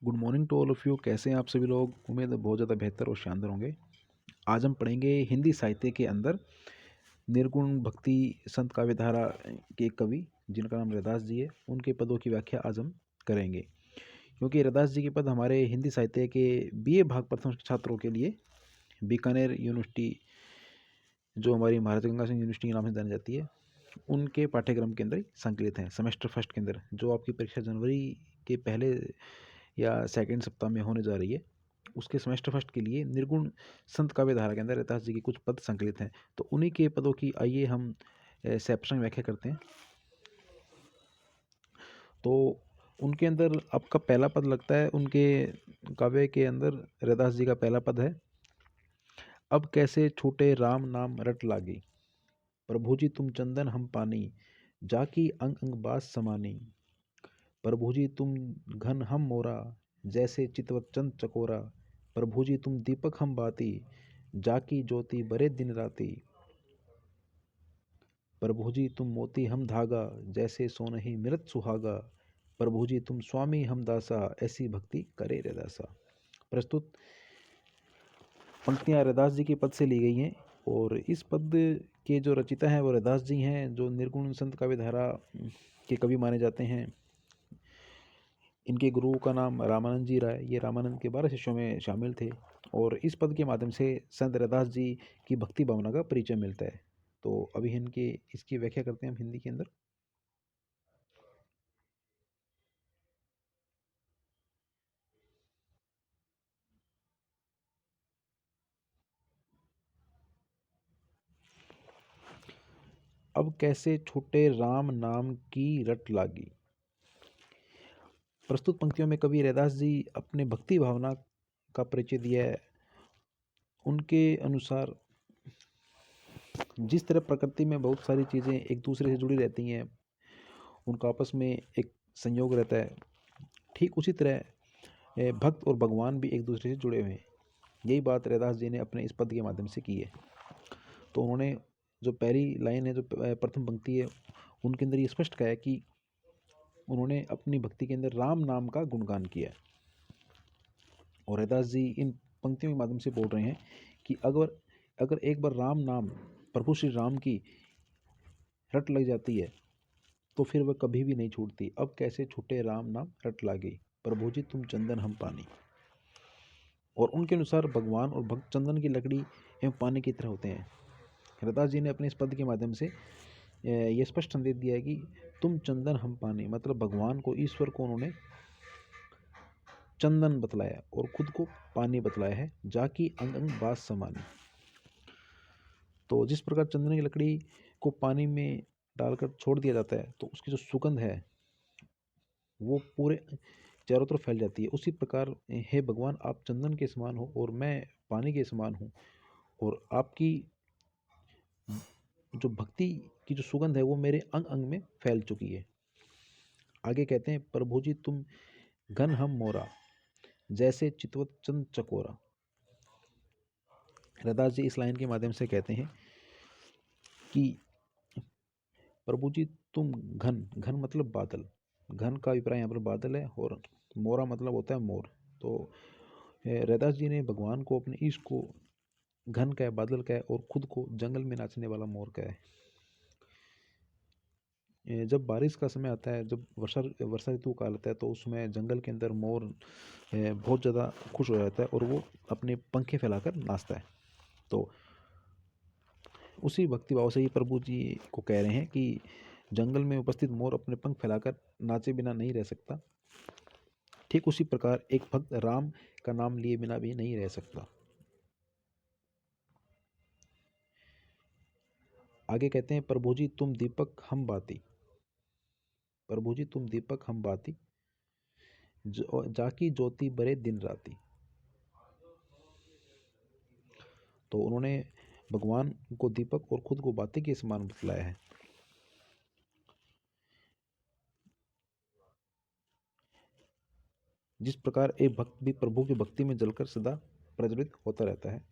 Good morning to all of you. कैसे हैं आप सभी लोग? उम्मीद है बहुत ज़्यादा बेहतर और शानदार होंगे। आज हम पढ़ेंगे हिंदी साहित्य के अंदर निर्गुण भक्ति संत काव्यधारा के एक कवि जिनका नाम रैदास जी है, उनके पदों की व्याख्या आज हम करेंगे। क्योंकि रैदास जी के पद हमारे हिंदी साहित्य के बीए भाग प्रथम छात्रों के लिए बीकानेर यूनिवर्सिटी, जो हमारी महाराजा गंगा सिंह यूनिवर्सिटी के नाम से जानी जाती है, उनके पाठ्यक्रम के अंदर ही संकलित हैं। सेमेस्टर फर्स्ट के अंदर जो आपकी परीक्षा जनवरी के पहले या सेकंड सप्ताह में होने जा रही है, उसके सेमेस्टर फर्स्ट के लिए निर्गुण संत काव्यधारा के अंदर रैदास जी के कुछ पद संकलित हैं। तो उन्हीं के पदों की आइए हम सेपरेशन व्याख्या करते हैं। तो उनके अंदर आपका पहला पद लगता है, उनके काव्य के अंदर रैदास जी का पहला पद है, अब कैसे छूटे राम नाम रट लागी, प्रभु जी तुम चंदन हम पानी, जाकी अंग अंग बास समानी, प्रभु जी तुम घन हम मोरा, जैसे चितवत चंद चकोरा, प्रभु जी तुम दीपक हम बाती, जाकी ज्योति बरे दिन राती, प्रभु जी तुम मोती हम धागा, जैसे सोनहि मिलत सुहागा, प्रभु जी तुम स्वामी हम दासा, ऐसी भक्ति करे रैदासा। प्रस्तुत पंक्तियाँ रैदास जी के पद से ली गई हैं और इस पद के जो रचिता हैं वो रैदास जी हैं, जो निर्गुण संत काव्यधारा के कवि माने जाते हैं। इनके गुरु का नाम रामानंद जी राय, ये रामानंद के 12 शिष्यों में शामिल थे और इस पद के माध्यम से संत रैदास जी की भक्ति भावना का परिचय मिलता है। तो अभी इनके इसकी व्याख्या करते हैं हम हिंदी के अंदर। अब कैसे छूटे राम नाम की रट लागी। प्रस्तुत पंक्तियों में कवि रैदास जी अपने भक्ति भावना का परिचय दिया है। उनके अनुसार जिस तरह प्रकृति में बहुत सारी चीज़ें एक दूसरे से जुड़ी रहती हैं, उनका आपस में एक संयोग रहता है, ठीक उसी तरह भक्त और भगवान भी एक दूसरे से जुड़े हुए हैं। यही बात रैदास जी ने अपने इस पद के माध्यम से की है। तो उन्होंने जो पहली लाइन है, जो प्रथम पंक्ति है, उनके अंदर ये स्पष्ट कहा है कि उन्होंने अपनी भक्ति के अंदर राम नाम का गुणगान किया है। और रैदास जी इन पंक्तियों के माध्यम से बोल रहे हैं कि अगर अगर एक बार राम नाम, प्रभु श्री राम की रट लग जाती है तो फिर वह कभी भी नहीं छूटती। अब कैसे छूटे राम नाम रट लागी, प्रभु जी तुम चंदन हम पानी। और उनके अनुसार भगवान और भक्त चंदन की लकड़ी एवं पानी की तरह होते हैं। रैदास जी ने अपने इस पद के माध्यम से ये स्पष्ट संदेश दिया है कि तुम चंदन हम पानी, मतलब भगवान को, ईश्वर को उन्होंने चंदन बतलाया और खुद को पानी बतलाया है, जाकी अंग अंग बास समानी। तो जिस प्रकार चंदन की लकड़ी को पानी में डालकर छोड़ दिया जाता है तो उसकी जो सुगंध है वो पूरे चारों तरफ फैल जाती है, उसी प्रकार हे भगवान आप चंदन के समान हो और मैं पानी के समान हूँ, और आपकी जो भक्ति की जो सुगंध है वो मेरे अंग अंग में फैल चुकी है। आगे कहते हैं, प्रभु जी तुम घन हम मोरा, जैसे चितवत चंद चकोरा। रैदास जी इस लाइन के माध्यम से कहते हैं कि प्रभु जी तुम घन, घन मतलब बादल, घन का अभिप्राय यहाँ पर बादल है, और मोरा मतलब होता है मोर। तो रैदास जी ने भगवान को, अपने ईश को घन का है, बादल का है, और खुद को जंगल में नाचने वाला मोर का है। जब बारिश का समय आता है, जब वर्षा वर्षा ऋतु काल आता है, तो उसमें जंगल के अंदर मोर बहुत ज़्यादा खुश हो जाता है और वो अपने पंखे फैलाकर नाचता है। तो उसी भक्ति भाव से ही प्रभु जी को कह रहे हैं कि जंगल में उपस्थित मोर अपने पंख फैलाकर नाचे बिना नहीं रह सकता, ठीक उसी प्रकार एक भक्त राम का नाम लिए बिना भी नहीं रह सकता। आगे कहते हैं, प्रभु जी तुम दीपक हम बाती, प्रभु जी तुम दीपक हम बाती, जाकी ज्योति बरे दिन राती। तो उन्होंने भगवान को दीपक और खुद को बाती के समान बतलाया है। जिस प्रकार एक भक्त भी प्रभु की भक्ति में जलकर सदा प्रज्वलित होता रहता है,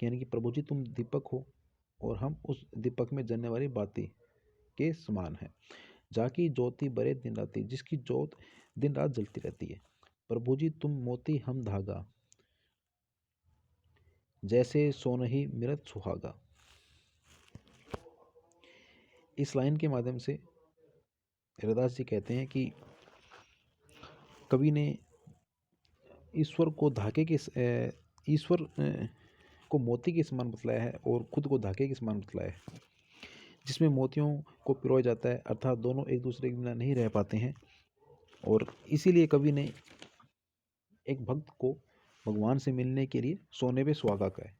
यानी कि प्रभु जी तुम दीपक हो और हम उस दीपक में जलने वाली बाती के समान है। जाकी ज्योति बरे दिन राती, जिसकी ज्योत दिन रात जलती रहती है। प्रभु जी तुम मोती हम धागा, जैसे सोनहि मिलत सुहागा। इस लाइन के माध्यम से रैदास जी कहते हैं कि कवि ने ईश्वर को धागे के ईश्वर को मोती के समान बतलाया है और खुद को धागे के समान बतलाया है, जिसमें मोतियों को पिरोया जाता है, अर्थात दोनों एक दूसरे के बिना नहीं रह पाते हैं। और इसीलिए कवि ने एक भक्त को भगवान से मिलने के लिए सोने पे सुहागा कहा है।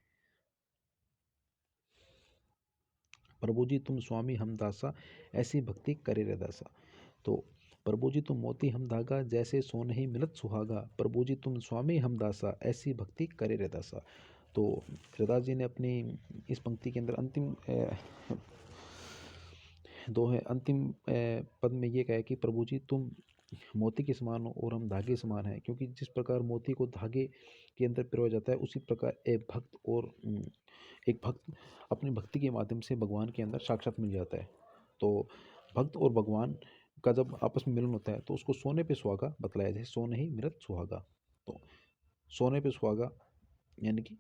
प्रभु जी तुम स्वामी हम दासा, ऐसी भक्ति करे रैदासा। तो प्रभु जी तुम मोती हम धागा, जैसे सोनहि मिलत सुहागा। प्रभु जी तुम स्वामी हम दासा, ऐसी भक्ति करे रैदासा। तो रैदास जी ने अपनी इस पंक्ति के अंदर अंतिम पद में ये कहा है कि प्रभु जी तुम मोती के समान हो और हम धागे समान हैं, क्योंकि जिस प्रकार मोती को धागे के अंदर पिरोया जाता है, उसी प्रकार एक भक्त अपनी भक्ति के माध्यम से भगवान के अंदर साक्षात मिल जाता है। तो भक्त और भगवान का जब आपस में मिलन होता है तो उसको सोने पे सुहागा बतलाया जाए, सोने ही मिलत सुहागा। तो सोने पे सुहागा यानी कि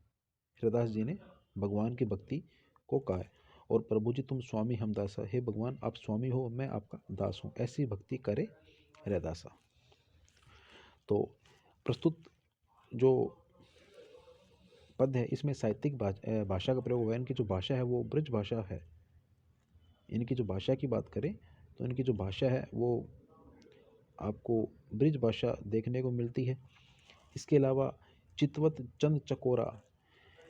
रैदास जी ने भगवान की भक्ति को कहा है। और प्रभु जी तुम स्वामी हम दासा, हे भगवान आप स्वामी हो, मैं आपका दास हूँ, ऐसी भक्ति करे रैदासा। तो प्रस्तुत जो पद है इसमें साहित्यिक भाषा का प्रयोग हुआ है। इनकी जो भाषा है वो ब्रज भाषा है। इनकी जो भाषा की बात करें तो इनकी जो भाषा है वो आपको ब्रज भाषा देखने को मिलती है। इसके अलावा चितवत चंद चकोरा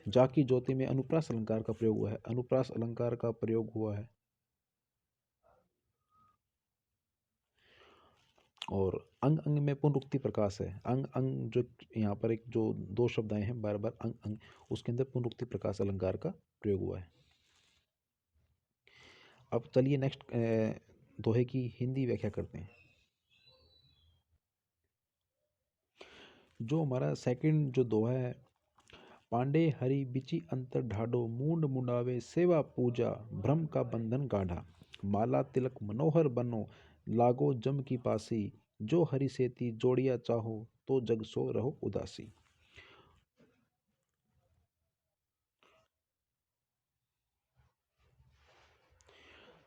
जाकी ज्योति में अनुप्रास अलंकार का प्रयोग हुआ है। अनुप्रास अलंकार का प्रयोग हुआ है। और अंग अंग में पुनरुक्ति प्रकाश है। अंग अंग जो यहाँ पर एक जो दो शब्द आए हैं बार बार अंग अंग, उसके अंदर पुनरुक्ति प्रकाश अलंकार का प्रयोग हुआ है। अब चलिए नेक्स्ट दोहे की हिंदी व्याख्या करते हैं। जो हमारा सेकंड जो दोहा है, पांडे हरि बिचि अंतर ढाडो, मूंड मुंडावे सेवा पूजा, भ्रम का बंधन गाढ़ा। माला तिलक मनोहर बनो, लागो जम की पासी, जो हरि सेती जोड़िया चाहो, तो जग सो रहो उदासी।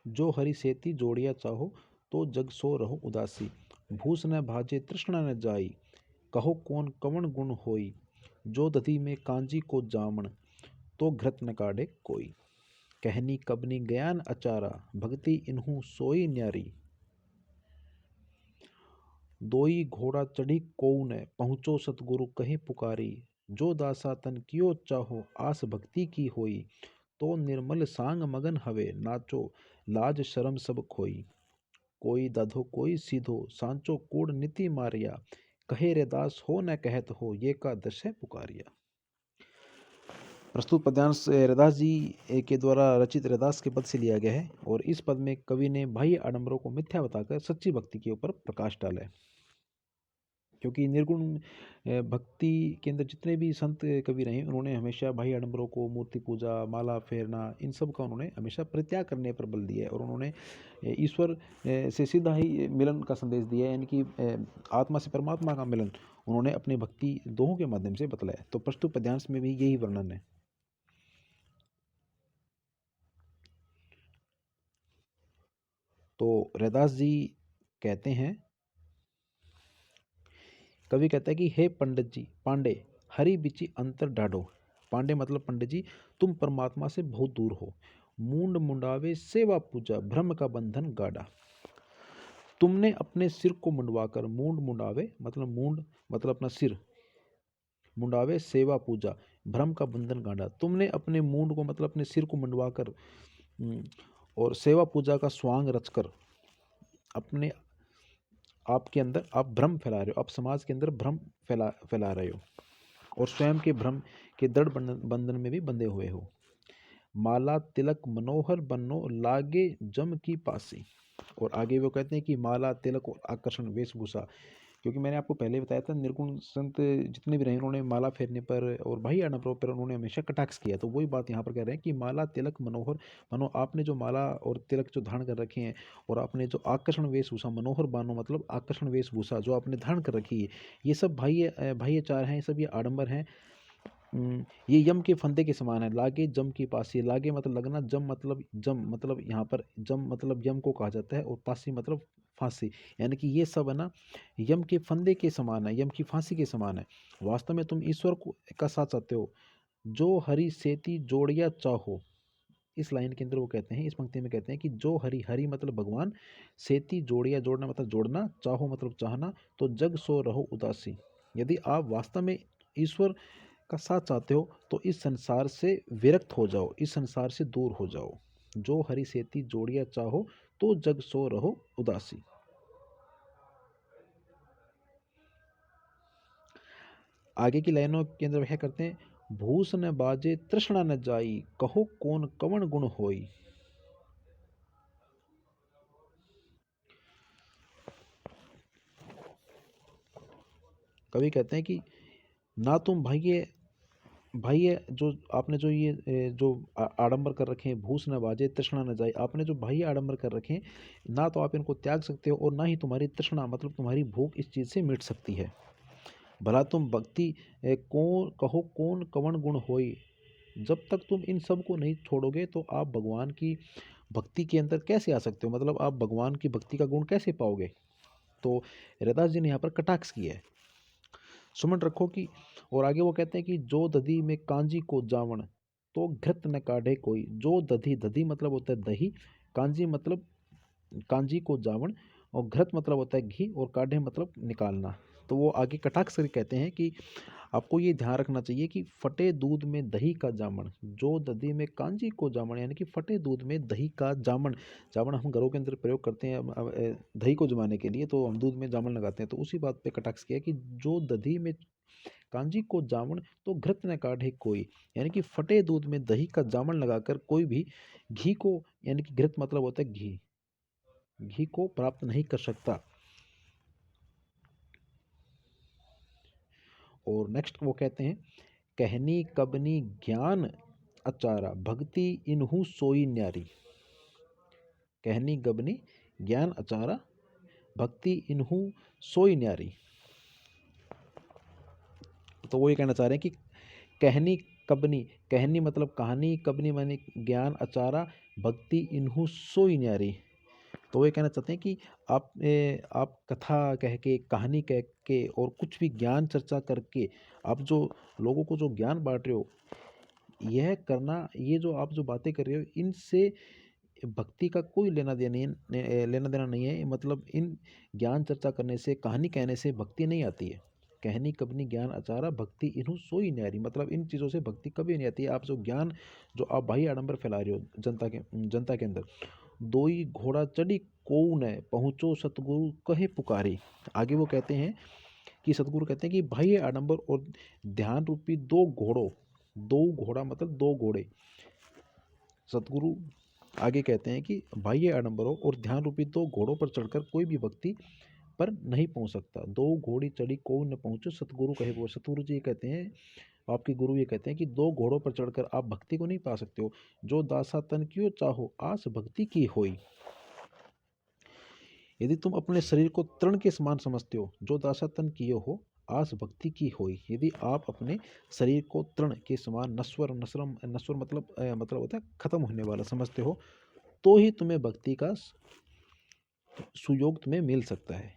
जो हरि सेती जोड़िया चाहो, तो जग सो रहो उदासी। भूस न भाजे तृष्णा न जाई, कहो कौन कवन गुण होई, जो दधी में कांजी को जामन, तो घृत न काढ़े कोई। कहनी कबनी ज्ञान अचारा, भक्ति इन्हू सोई न्यारी। दोई घोड़ा चढ़ी कोउ ने, पहुँचो सतगुरु कहीं पुकारी। जो दासा तन कियो चाहो, आस भक्ति की होई, तो निर्मल सांग मगन हवे, नाचो लाज शरम सब खोई। कोई दाधो कोई सीधो, सांचो कूड़ नीति मारिया, कहे रे दास हो न कहत हो, ये का दश है पुकारिया। प्रस्तुत पद्यांश रैदास जी के द्वारा रचित रैदास के पद से लिया गया है। और इस पद में कवि ने बाह्य आडंबरों को मिथ्या बताकर सच्ची भक्ति के ऊपर प्रकाश डाला है। क्योंकि निर्गुण भक्ति के अंदर जितने भी संत कवि रहे, उन्होंने हमेशा बाह्य आडंबरों को, मूर्ति पूजा, माला फेरना, इन सब का उन्होंने हमेशा परित्याग करने पर बल दिया है। और उन्होंने ईश्वर से सीधा ही मिलन का संदेश दिया है, यानी कि आत्मा से परमात्मा का मिलन उन्होंने अपनी भक्ति दोहों के माध्यम से बतलाया। तो प्रस्तुत पद्यांश में भी यही वर्णन है। तो रैदास जी कहते हैं, कवि कहता है कि हे पंडित जी पांडे, हरि बिचि अंतर डाढ़ो। पांडे मतलब पंडित जी, तुम परमात्मा से बहुत दूर हो। मूंड मुंडावे सेवा पूजा, भ्रम का बंधन गाढ़ा। तुमने अपने सिर को मुंडवाकर, मूंड मुंडावे मतलब मूंड मतलब अपना सिर, मुंडावे सेवा पूजा, भ्रम का बंधन गाढ़ा। तुमने अपने मूंड को मतलब अपने सिर को मुंडवाकर और सेवा पूजा का स्वांग रचकर अपने आपके अंदर आप भ्रम फैला रहे हो, आप समाज के अंदर भ्रम फैला रहे हो, और स्वयं के भ्रम के दृढ़ बंधन में भी बंधे हुए हो। माला तिलक मनोहर बनो, लागे जम की पासी। और आगे वो कहते हैं कि माला तिलक और आकर्षण वेशभूषा, क्योंकि मैंने आपको पहले बताया था निर्गुण संत जितने भी रहे उन्होंने माला फेरने पर और भाई आडंबरों पर उन्होंने हमेशा कटाक्ष किया। तो वही बात यहाँ पर कह रहे हैं कि माला तिलक मनोहर, मानो आपने जो माला और तिलक जो धारण कर रखे हैं और आपने जो आकर्षण वेशभूषा, मनोहर बानो मतलब आकर्षण वेशभूषा जो आपने धारण कर रखी है, ये सब बाह्य बाह्यचार हैं, ये सब ये आडंबर हैं। ये यम के फंदे के समान है। लागे जम की पासी, लागे मतलब लगना, जम मतलब यहाँ पर जम मतलब यम को कहा जाता है और पासी मतलब फांसी। यानी कि ये सब है ना यम के फंदे के समान है, यम की फांसी के समान है। वास्तव में तुम ईश्वर को का साथ चाहते हो, जो हरि सेती जोड़िया चाहो। इस लाइन के अंदर वो कहते हैं, इस पंक्ति में कहते हैं कि जो हरि, हरि मतलब भगवान, सेती जोड़िया जोड़ना मतलब जोड़ना, चाहो मतलब चाहना, तो जग सो रहो उदासी। यदि आप वास्तव में ईश्वर का साथ चाहते हो तो इस संसार से विरक्त हो जाओ, इस संसार से दूर हो जाओ। जो हरि सेती जोड़िया चाहो, तो जग सो रहो उदासी। आगे की लाइनों के अंदर वह करते हैं, भूस न बाजे तृष्णा न जाई, कहो कौन कवण गुण होई। कवि कहते हैं कि ना तुम भाइये, भाइये जो आपने जो ये जो आडंबर कर रखे हैं, भूस न बाजे तृष्णा न जाए, आपने जो बाह्य आडंबर कर रखे हैं, ना तो आप इनको त्याग सकते हो और ना ही तुम्हारी तृष्णा मतलब तुम्हारी भूख इस चीज़ से मिट सकती है। भला तुम भक्ति कौन कहो कौन कवण गुण होई। जब तक तुम इन सब को नहीं छोड़ोगे तो आप भगवान की भक्ति के अंदर कैसे आ सकते हो, मतलब आप भगवान की भक्ति का गुण कैसे पाओगे। तो रैदास जी ने यहाँ पर कटाक्ष किया है, सुमन रखो कि। और आगे वो कहते हैं कि जो दधी में कांजी को जावण, तो घृत न काढ़े कोई। जो दधी, दधी मतलब होता है दही, कांजी मतलब कांजी को जावण, और घृत मतलब होता है घी, और काढ़े मतलब निकालना। तो वो आगे कटाक्ष करके कहते हैं कि आपको ये ध्यान रखना चाहिए कि फटे दूध में दही का जामन, जो दधी में कांजी को जामन, यानी कि फटे दूध में दही का जामन। जामन हम घरों के अंदर प्रयोग करते हैं दही को जमाने के लिए, तो हम दूध में जामन लगाते हैं। तो उसी बात पे कटाक्ष किया कि जो दधी में कांजी को जामन, तो घृत न काढ़े कोई। यानी कि फटे दूध में दही का जामन लगाकर कोई भी घी को, यानी कि घृत मतलब होता है घी, घी को प्राप्त नहीं कर सकता। और नेक्स्ट वो कहते हैं, कहनी कबनी ज्ञान अचारा, भक्ति इनहु सोई न्यारी। कहनी गबनी ज्ञान अचारा, भक्ति इनहु सोई न्यारी। तो वो ये कहना चाह रहे हैं कि कहनी कबनी, कहनी मतलब कहानी, कबनी माने ज्ञान, अचारा, भक्ति इनहु सोई न्यारी। तो वो ये कहना चाहते हैं कि आप कथा कह के, कहानी कह के और कुछ भी ज्ञान चर्चा करके आप जो लोगों को जो ज्ञान बांट रहे हो, यह करना, ये जो आप जो बातें कर रहे हो, इनसे भक्ति का कोई लेना देना नहीं है। मतलब इन ज्ञान चर्चा करने से, कहानी कहने से भक्ति नहीं आती है। कहनी कबनी ज्ञान अचारा, भक्ति इन्हू सोई न्यारी, मतलब इन चीज़ों से भक्ति कभी नहीं आती है। आप जो ज्ञान जो आप भाई आडंबर फैला रहे हो जनता के अंदर, दोई घोड़ा चढ़ी कोऊ न पहुँचो सतगुरु कहे पुकारी। आगे वो कहते हैं कि सतगुरु कहते हैं कि भाई आडंबर और ध्यान रूपी दो घोड़ों, दो घोड़ा मतलब दो घोड़े, सतगुरु आगे कहते हैं कि बाह्य आडंबरों और ध्यान रूपी दो घोड़ों पर चढ़कर कोई भी भक्ति पर नहीं पहुंच सकता। दो घोड़ी चढ़ी को न पहुंचो सतगुरु कहे वो। सतगुरु जी कहते हैं, आपके गुरु ये कहते हैं कि दो घोड़ों पर चढ़कर आप भक्ति को नहीं पा सकते हो। जो दासा तन क्यों चाहो, आस भक्ति की होई। यदि तुम अपने शरीर को तृण के समान समझते हो, जो दासा तन किए हो, आस भक्ति की होई। यदि आप अपने शरीर को तृण के समान, नश्वर, नश्वरम, नश्वर मतलब होता है खत्म होने वाला समझते हो, तो ही तुम्हें भक्ति का सुयोग तुम्हें मिल सकता है।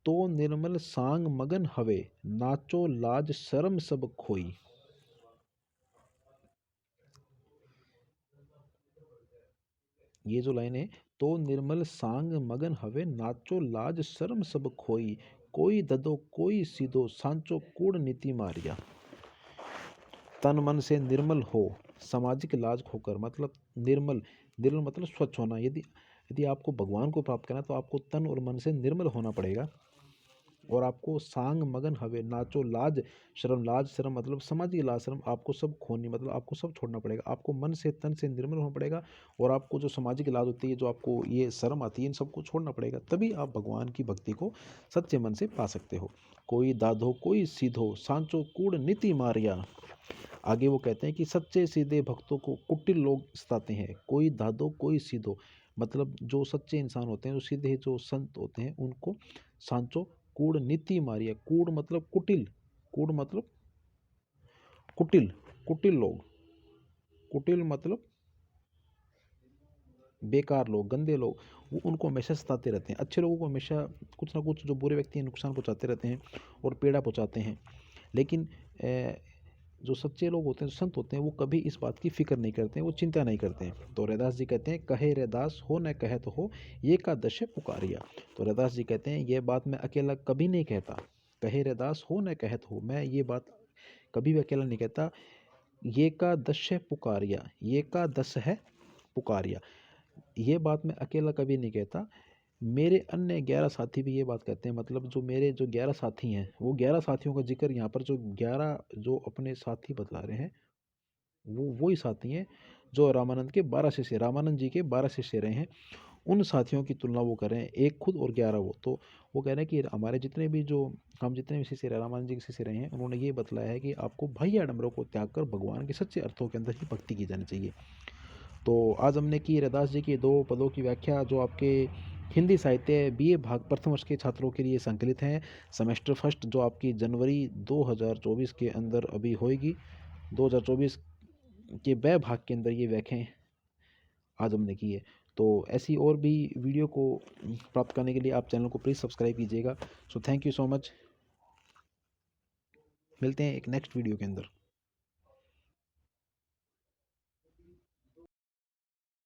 तो निर्मल सांग मगन हवे, नाचो लाज शर्म सब खोई। ये जो लाइन है, तो निर्मल सांग मगन हवे, नाचो लाज शर्म सब खोई। कोई ददो कोई सीधो, सांचो कूड़ नीति मारिया। तन मन से निर्मल हो, सामाजिक लाज खोकर, मतलब निर्मल, निर्मल मतलब स्वच्छ होना। यदि यदि आपको भगवान को प्राप्त करना है तो आपको तन और मन से निर्मल होना पड़ेगा। और आपको सांग मगन हवे नाचो लाज शर्म मतलब सामाजिक लाज शर्म आपको सब खोनी, मतलब आपको सब छोड़ना पड़ेगा, आपको मन से तन से निर्मल होना पड़ेगा और आपको जो सामाजिक लाज होती है, जो आपको ये शर्म आती है, इन सबको छोड़ना पड़ेगा, तभी आप भगवान की भक्ति को सच्चे मन से पा सकते हो। कोई दाधो कोई सीधो सांचो कूड़ नीति मारिया। आगे वो कहते हैं कि सच्चे सीधे भक्तों को कुटिल लोग सताते हैं, कोई दादो कोई सीधो, मतलब जो सच्चे इंसान होते हैं, जो सीधे जो संत होते हैं, उनको सांचो कूड़ नीति मारिया। कूड़ मतलब कुटिल, कूड़ मतलब कुटिल, कुटिल लोग, कुटिल मतलब बेकार लोग, गंदे लोग, वो उनको हमेशा सताते रहते हैं। अच्छे लोगों को हमेशा कुछ ना कुछ, जो बुरे व्यक्ति हैं, नुकसान पहुंचाते रहते हैं और पीड़ा पहुंचाते हैं। लेकिन जो सच्चे लोग होते हैं, जो संत होते हैं, वो कभी इस बात की फिक्र नहीं करते हैं, वो चिंता नहीं करते हैं। तो रैदास जी कहते हैं, कहे रैदास हो न कहत हो ये का दश पुकारिया। तो रैदास जी कहते हैं, ये बात मैं अकेला कभी नहीं कहता, कहे रैदास हो न कहत हो, मैं ये बात कभी भी अकेला नहीं कहता। ये का दश है पुकारिया, ये का दस है पुकारिया, ये बात मैं अकेला कभी नहीं कहता, मेरे अन्य 11 साथी भी ये बात कहते हैं। मतलब जो मेरे जो 11 साथी हैं, वो 11 साथियों का जिक्र यहाँ पर, जो 11 जो अपने साथी बतला रहे हैं, वो वही साथी हैं जो रामानंद के 12 शिष्य, रामानंद जी के 12 शिष्य रहे हैं। उन साथियों की तुलना वो कर रहे हैं, एक खुद और 11 वो। तो वो कह रहे हैं कि हमारे जितने भी जो हम जितने भी शिष्य रहे, रामानंद जी के शिष्य रहे हैं, उन्होंने ये बतलाया है कि आपको भय आडंबरों को त्याग कर भगवान के सच्चे अर्थों के अंदर ही भक्ति की जानी चाहिए। तो आज हमने की रैदास जी के 2 पदों की व्याख्या, जो आपके हिंदी साहित्य बीए भाग प्रथम वर्ष के छात्रों के लिए संकलित हैं। सेमेस्टर फर्स्ट जो आपकी जनवरी 2024 के अंदर अभी होएगी, 2024 के ब भाग के अंदर ये व्याख्याएं आज हमने की है। तो ऐसी और भी वीडियो को प्राप्त करने के लिए आप चैनल को प्लीज़ सब्सक्राइब कीजिएगा। So thank you so much, मिलते हैं एक नेक्स्ट वीडियो के अंदर।